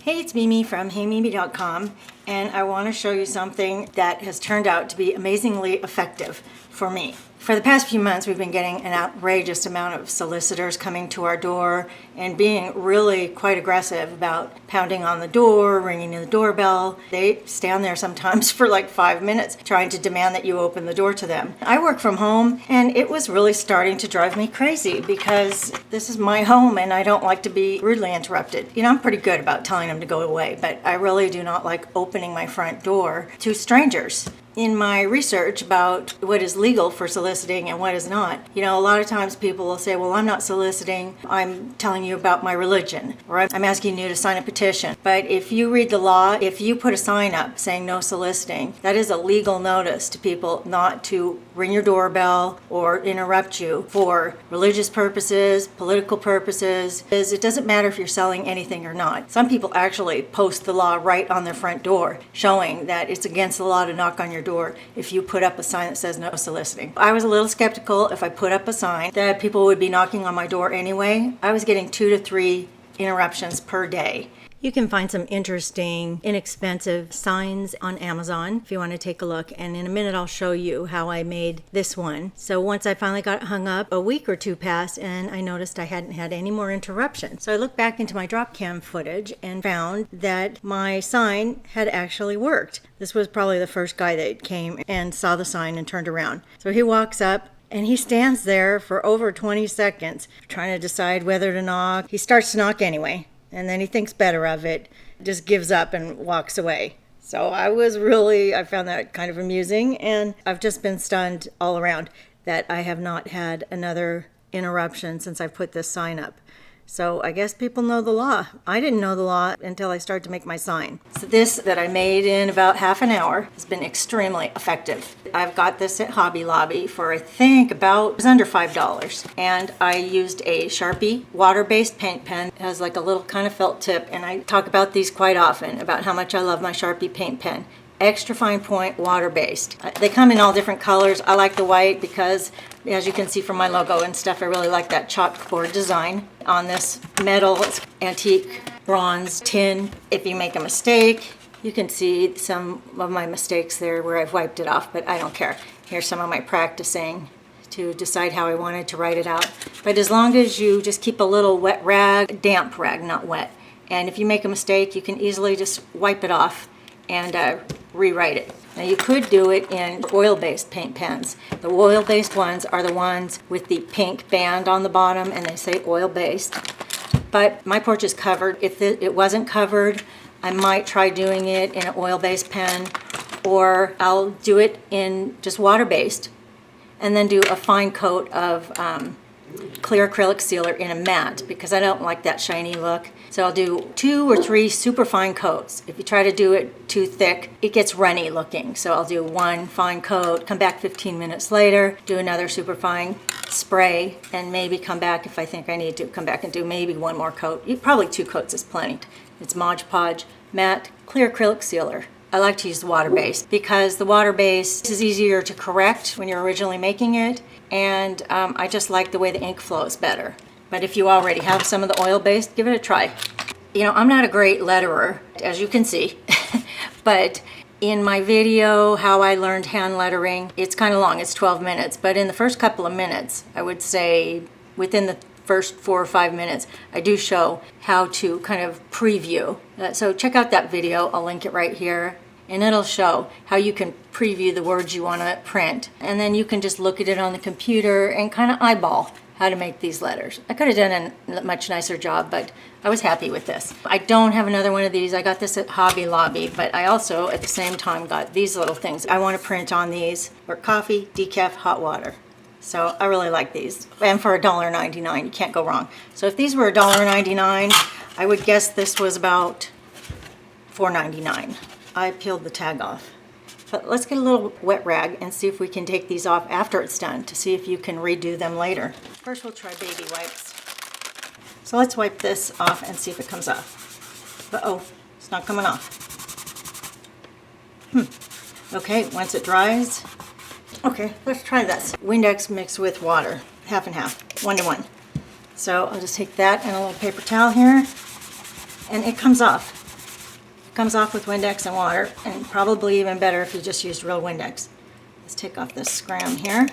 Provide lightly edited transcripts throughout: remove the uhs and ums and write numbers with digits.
Hey, it's Mimi from HeyMimi.com, and I want to show you something that has turned out to be amazingly effective for me. For the past few months, we've been getting an outrageous amount of solicitors coming to our door and being really quite aggressive about pounding on the door, ringing the doorbell. They stand there sometimes for like 5 minutes trying to demand that you open the door to them. I work from home, and it was really starting to drive me crazy because this is my home and I don't like to be rudely interrupted. You know, I'm pretty good about telling them to go away, but I really do not like opening my front door to strangers. In my research about what is legal for soliciting and what is not, you know, a lot of times people will say, well, I'm not soliciting, I'm telling you about my religion, or I'm asking you to sign a petition. But if you read the law, if you put a sign up saying no soliciting, that is a legal notice to people not to ring your doorbell or interrupt you for religious purposes, political purposes. It doesn't matter if you're selling anything or not. Some people actually post the law right on their front door, showing that it's against the law to knock on your door if you put up a sign that says no soliciting. I was a little skeptical if I put up a sign that people would be knocking on my door anyway. I was getting 2 to 3 interruptions per day. You can find some interesting, inexpensive signs on Amazon if you want to take a look. And in a minute, I'll show you how I made this one. So once I finally got it hung up, a week or two passed and I noticed I hadn't had any more interruptions. So I looked back into my Dropcam footage and found that my sign had actually worked. This was probably the first guy that came and saw the sign and turned around. So he walks up, and he stands there for over 20 seconds trying to decide whether to knock. He starts to knock anyway, and then he thinks better of it, just gives up and walks away. So I found that kind of amusing, and I've just been stunned all around that I have not had another interruption since I put this sign up. So I guess people know the law. I didn't know the law until I started to make my sign. So this that I made in about half an hour has been extremely effective. I've got this at Hobby Lobby for I think it was under $5. And I used a Sharpie water-based paint pen. It has like a little kind of felt tip, and I talk about these quite often, about how much I love my Sharpie paint pen. Extra fine point, water-based. They come in all different colors. I like the white because, as you can see from my logo and stuff, I really like that chalkboard design on this metal. It's antique bronze tin. If you make a mistake, you can see some of my mistakes there where I've wiped it off, but I don't care. Here's some of my practicing to decide how I wanted to write it out. But as long as you just keep a little wet rag, damp rag, not wet. And if you make a mistake, you can easily just wipe it off and rewrite it. Now you could do it in oil-based paint pens. The oil-based ones are the ones with the pink band on the bottom, and they say oil-based. But my porch is covered. If it wasn't covered, I might try doing it in an oil-based pen, or I'll do it in just water-based, and then do a fine coat of clear acrylic sealer in a matte, because I don't like that shiny look. So I'll do 2 or 3 super fine coats. If you try to do it too thick, it gets runny looking. So I'll do 1 fine coat, come back 15 minutes later, do another super fine spray, and maybe come back if I think I need to, come back and do maybe 1 more coat. Probably 2 coats is plenty. It's Mod Podge matte clear acrylic sealer. I like to use the water-based because the water-based is easier to correct when you're originally making it, and I just like the way the ink flows better. But if you already have some of the oil-based, give it a try. You know, I'm not a great letterer, as you can see, but in my video, how I learned hand lettering, it's kind of long, it's 12 minutes, but in the first couple of minutes, I would say within the first 4 or 5 minutes, I do show how to kind of preview. So check out that video, I'll link it right here, and it'll show how you can preview the words you want to print. And then you can just look at it on the computer and kind of eyeball how to make these letters. I could have done a much nicer job, but I was happy with this. I don't have another one of these. I got this at Hobby Lobby, but I also at the same time got these little things. I want to print on these for coffee, decaf, hot water. So I really like these. And for $1.99, you can't go wrong. So if these were $1.99, I would guess this was about $4.99. I peeled the tag off. But let's get a little wet rag and see if we can take these off after it's done to see if you can redo them later. First we'll try baby wipes. So let's wipe this off and see if it comes off. Uh-oh, it's not coming off. Okay, once it dries. Okay, let's try this. Windex mixed with water, half and half, 1 to 1. So I'll just take that and a little paper towel here, and it comes off. Comes off with Windex and water, and probably even better if you just used real Windex. Let's take off this scram here.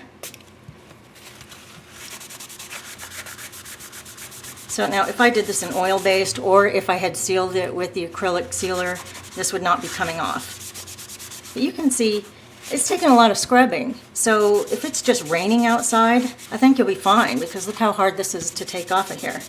So now if I did this in oil-based, or if I had sealed it with the acrylic sealer, this would not be coming off. But you can see it's taking a lot of scrubbing. So if it's just raining outside, I think you'll be fine, because look how hard this is to take off of here.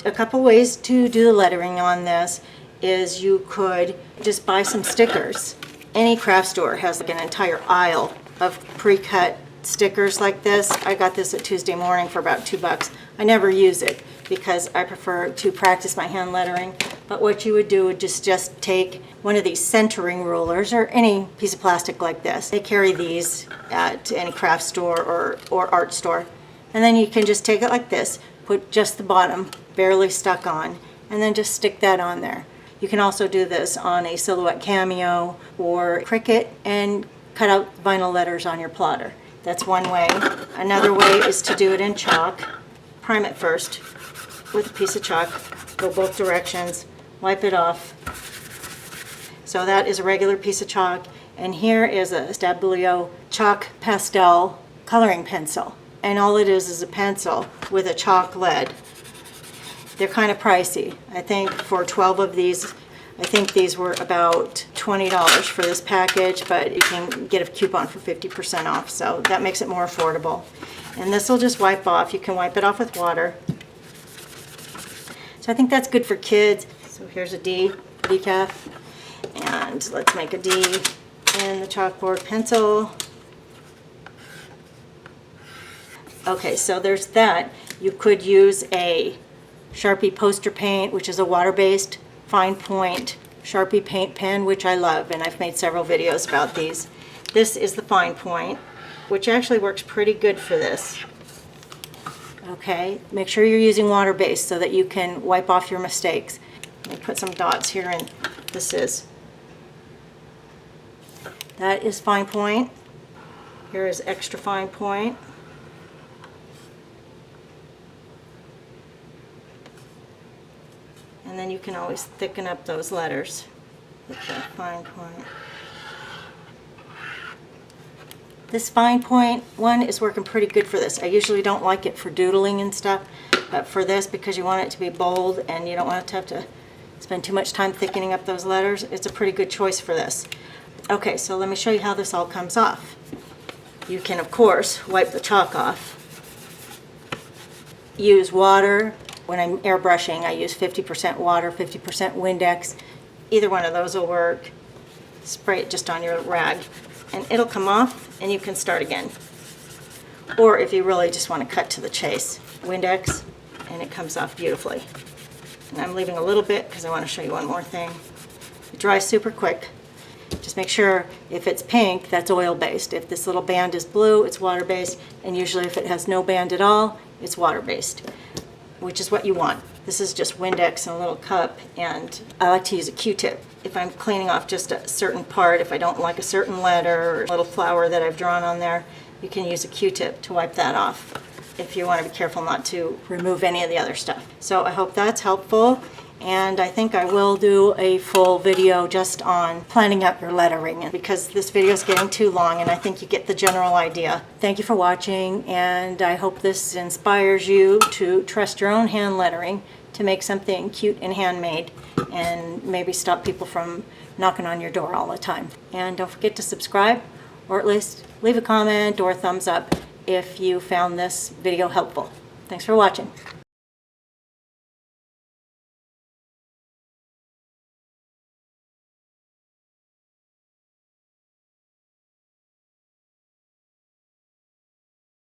A couple ways to do the lettering on this is you could just buy some stickers. Any craft store has like an entire aisle of pre-cut stickers like this. I got this at Tuesday Morning for about $2. I never use it because I prefer to practice my hand lettering. But what you would do would just take one of these centering rulers, or any piece of plastic like this. They carry these at any craft store or art store. And then you can just take it like this, put just the bottom barely stuck on, and then just stick that on there. You can also do this on a Silhouette Cameo or Cricut and cut out vinyl letters on your plotter. That's one way. Another way is to do it in chalk. Prime it first with a piece of chalk, go both directions, wipe it off. So that is a regular piece of chalk, and here is a Stabilo chalk pastel coloring pencil. And all it is a pencil with a chalk lead. They're kind of pricey. I think for 12 of these, I think these were about $20 for this package, but you can get a coupon for 50% off, so that makes it more affordable. And this will just wipe off. You can wipe it off with water. So I think that's good for kids. So here's a D, decaf, and let's make a D in the chalkboard pencil. Okay, so there's that. You could use a Sharpie poster paint, which is a water-based fine point Sharpie Paint Pen, which I love, and I've made several videos about these. This is the fine point, which actually works pretty good for this. Okay, make sure you're using water-based so that you can wipe off your mistakes. Let me put some dots here, and that is fine point. Here is extra fine point. And then you can always thicken up those letters with the fine point. This fine point one is working pretty good for this. I usually don't like it for doodling and stuff, but for this, because you want it to be bold and you don't want to have to spend too much time thickening up those letters, it's a pretty good choice for this. Okay, so let me show you how this all comes off. You can, of course, wipe the chalk off. Use water. When I'm airbrushing, I use 50% water, 50% Windex. Either one of those will work. Spray it just on your rag, and it'll come off, and you can start again. Or if you really just want to cut to the chase, Windex, and it comes off beautifully. And I'm leaving a little bit because I want to show you one more thing. It dries super quick. Just make sure if it's pink, that's oil-based. If this little band is blue, it's water-based, and usually if it has no band at all, it's water-based, which is what you want. This is just Windex in a little cup, and I like to use a Q-tip. If I'm cleaning off just a certain part, if I don't like a certain letter or a little flower that I've drawn on there, you can use a Q-tip to wipe that off if you want to be careful not to remove any of the other stuff. So I hope that's helpful, and I think I will do a full video just on planning out your lettering, because this video is getting too long and I think you get the general idea. Thank you for watching, and I hope this inspires you to trust your own hand lettering to make something cute and handmade, and maybe stop people from knocking on your door all the time. And don't forget to subscribe, or at least leave a comment or a thumbs up if you found this video helpful. Thanks for watching.